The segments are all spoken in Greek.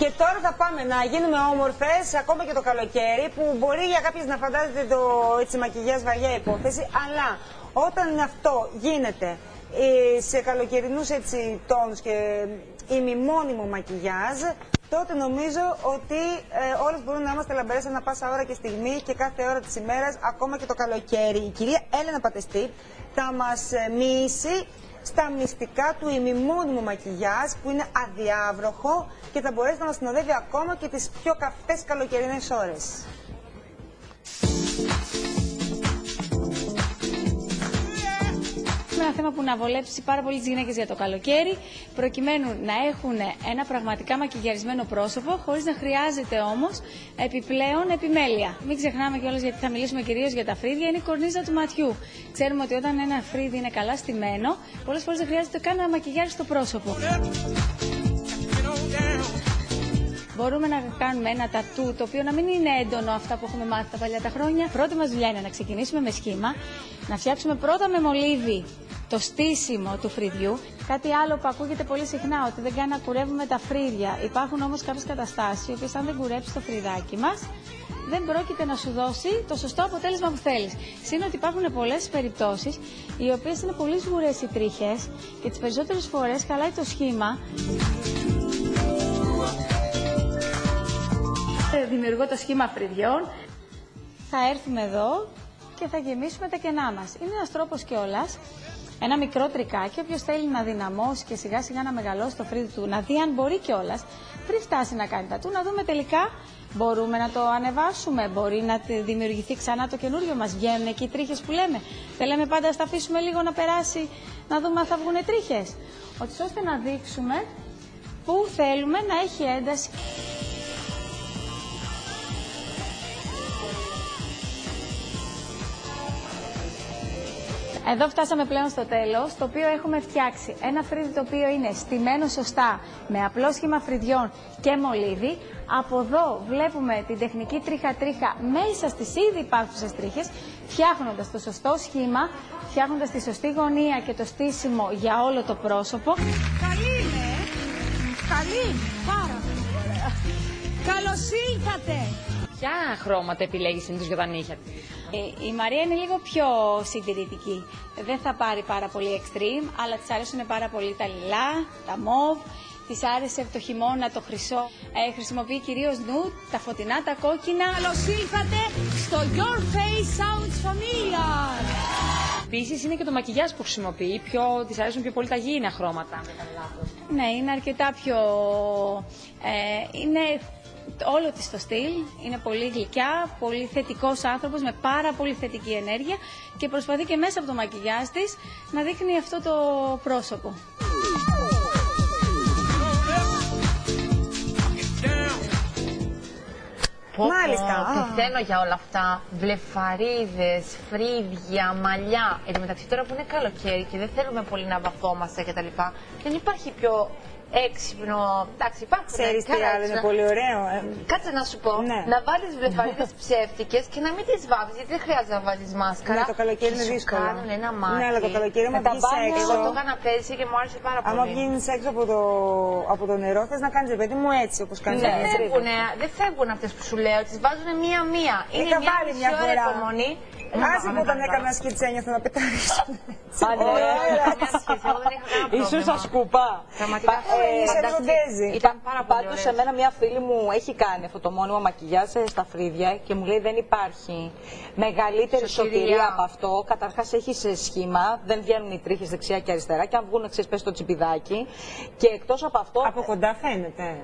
Και τώρα θα πάμε να γίνουμε όμορφες, ακόμα και το καλοκαίρι, που μπορεί για κάποιες να φαντάζεται το μακιγιάζ βαριά υπόθεση, αλλά όταν αυτό γίνεται σε καλοκαιρινούς τόνους και ημιμόνιμο μακιγιάζ, τότε νομίζω ότι όλες μπορούν να είμαστε λαμπερές ανά πάσα ώρα και στιγμή και κάθε ώρα της ημέρας, ακόμα και το καλοκαίρι. Η κυρία Έλενα Πατεστή θα μας μοιήσει στα μυστικά του ημιμόνιμου μακιγιάζ, που είναι αδιάβροχο και θα μπορέσει να μας συνοδεύει ακόμα και τις πιο καυτές καλοκαιρινές ώρες. Είναι ένα θέμα που να βολέψει πάρα πολύ τις γυναίκες για το καλοκαίρι, προκειμένου να έχουν ένα πραγματικά μακιγιαρισμένο πρόσωπο, χωρίς να χρειάζεται όμως επιπλέον επιμέλεια. Μην ξεχνάμε κιόλας, γιατί θα μιλήσουμε κυρίως για τα φρύδια, είναι η κορνίζα του ματιού. Ξέρουμε ότι όταν ένα φρύδι είναι καλά στημένο, πολλές φορές δεν χρειάζεται καν να μακιγιάρει το πρόσωπο. Μπορούμε να κάνουμε ένα τατού, το οποίο να μην είναι έντονο, αυτά που έχουμε μάθει τα παλιά τα χρόνια. Πρώτη μας δουλειά είναι να ξεκινήσουμε με σχήμα, να φτιάξουμε πρώτα με μολύβι το στήσιμο του φρυδιού. Κάτι άλλο που ακούγεται πολύ συχνά, ότι δεν κάνει να κουρεύουμε τα φρύδια. Υπάρχουν όμως κάποιες καταστάσεις, οι οποίες αν δεν κουρέψεις το φρυδάκι μας, δεν πρόκειται να σου δώσει το σωστό αποτέλεσμα που θέλεις. Συν ότι υπάρχουν πολλές περιπτώσεις, οι οποίες είναι πολύ σγουρές οι τρίχες και τις περισσότερες φορές χαλάει το σχήμα. Δημιουργώ το σχήμα φρυδιών. Θα έρθουμε εδώ και θα γεμίσουμε τα κενά μας. Είναι ένας τρόπος κιόλας, ένα μικρό τρικάκι, όποιος θέλει να δυναμώσει και σιγά σιγά να μεγαλώσει το φρύδι του, να δει αν μπορεί κιόλας, πριν φτάσει να κάνει τατού, να δούμε τελικά μπορούμε να το ανεβάσουμε, μπορεί να δημιουργηθεί ξανά το καινούριο μας, βγαίνουν εκεί οι τρίχες που λέμε. Δεν λέμε πάντα ας τα αφήσουμε λίγο να περάσει, να δούμε αν θα βγουν τρίχες. Ώστε να δείξουμε πού θέλουμε να έχει ένταση. Εδώ φτάσαμε πλέον στο τέλος, το οποίο έχουμε φτιάξει ένα φρύδι το οποίο είναι στημένο σωστά, με απλό σχήμα φρυδιών και μολύβι. Από εδώ βλέπουμε την τεχνική τρίχα-τρίχα μέσα στις ήδη υπάρχουσες τρίχες, φτιάχνοντας το σωστό σχήμα, φτιάχνοντας τη σωστή γωνία και το στήσιμο για όλο το πρόσωπο. Καλή είναι, καλή, πάρα πολύ ωραία. Καλώς ήλθατε. Ποια χρώματα επιλέγεις συνήθως για τα νύχια? Η Μαρία είναι λίγο πιο συντηρητική. Δεν θα πάρει πάρα πολύ extreme, αλλά της αρέσουν πάρα πολύ τα λιλά, τα μοβ. Της άρεσε το χειμώνα το χρυσό. Χρησιμοποιεί κυρίως nude, τα φωτεινά, τα κόκκινα. Καλώς ήλθατε στο Your Face Sounds Familiar. Επίσης είναι και το μακιγιάζ που χρησιμοποιεί, της αρέσουν πιο πολύ τα γήινα χρώματα. Ναι, είναι αρκετά πιο... είναι όλο της το στυλ, είναι πολύ γλυκιά, πολύ θετικός άνθρωπος με πάρα πολύ θετική ενέργεια και προσπαθεί και μέσα από το μακιγιάζ της να δείχνει αυτό το πρόσωπο. Μάλιστα. Πεθαίνω για όλα αυτά. Βλεφαρίδες, φρύδια, μαλλιά. Εν τω μεταξύ τώρα που είναι καλοκαίρι και δεν θέλουμε πολύ να βαφόμαστε κτλ. Δεν υπάρχει πιο έξυπνο. Εντάξει, υπάρχουν. Ξέρεις τι άλλο είναι πολύ ωραίο. Κάτσε να σου πω. Ναι. Να βάλεις βλεφαρίδες ψεύτικες και να μην τις βάφεις, γιατί δεν χρειάζεται να βάλεις μάσκαρα. Ναι, το καλοκαίρι είναι δύσκολο. Κάνουν ένα μάτι. Ναι, αλλά το καλοκαίρι άμα βγεις έξω. Εγώ το έκανα πέρσι και μου άρεσε πάρα πολύ. Άμα βγεις έξω από το νερό, θες να κάνεις παιδί μου έτσι όπως κάνεις. Δεν φεύγουν αυτές που σου λέω, τις βάζουν μία-μία. Είναι μια φορά υπομονή. Άσε που όταν έκανα σκίτσα ένιωθα να πεταρίσω. Ίσως τα σκουπά. Ήταν πάρα πολύ. Πάντως, σε μένα μια φίλη μου έχει κάνει αυτό το μόνιμο μακιγιάζ στα φρύδια και μου λέει δεν υπάρχει μεγαλύτερη σωτηρία από αυτό. Καταρχάς έχεις σχήμα, δεν βγαίνουν οι τρίχες δεξιά και αριστερά και αν βγουν ξέρεις πες το τσιπιδάκι. Και εκτός από αυτό. Από κοντά φαίνεται.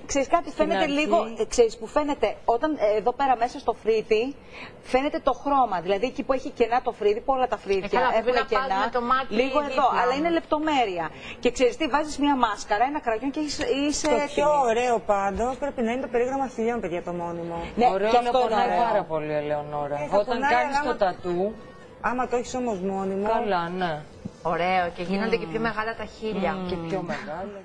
Ξέρεις κάτι, φαίνεται λίγο. Ξέρεις που φαίνεται όταν εδώ πέρα μέσα στο φρύδι φαίνεται το χρώμα. Δηλαδή εκεί που έχει κενά το φρύδι, που όλα τα φρύδια έχουν κενά. Λίγο εδώ, αλλά είναι λεπτομέρεια. Και ξέρεις τι, βάζεις μια μάσκαρα, ένα κραγιόν και είσαι. Το πιο ωραίο πάντως πρέπει να είναι το περίγραμμα χιλιών, παιδιά, το μόνιμο. Ναι, ωραίο, και αυτό πονάει είναι πάρα πολύ, Ελεονόρα. Όταν κάνεις το τατού. Άμα το έχεις όμως μόνιμο. Καλά, ναι. Ωραίο και γίνονται και πιο μεγάλα τα χείλια. Και πιο μεγάλα.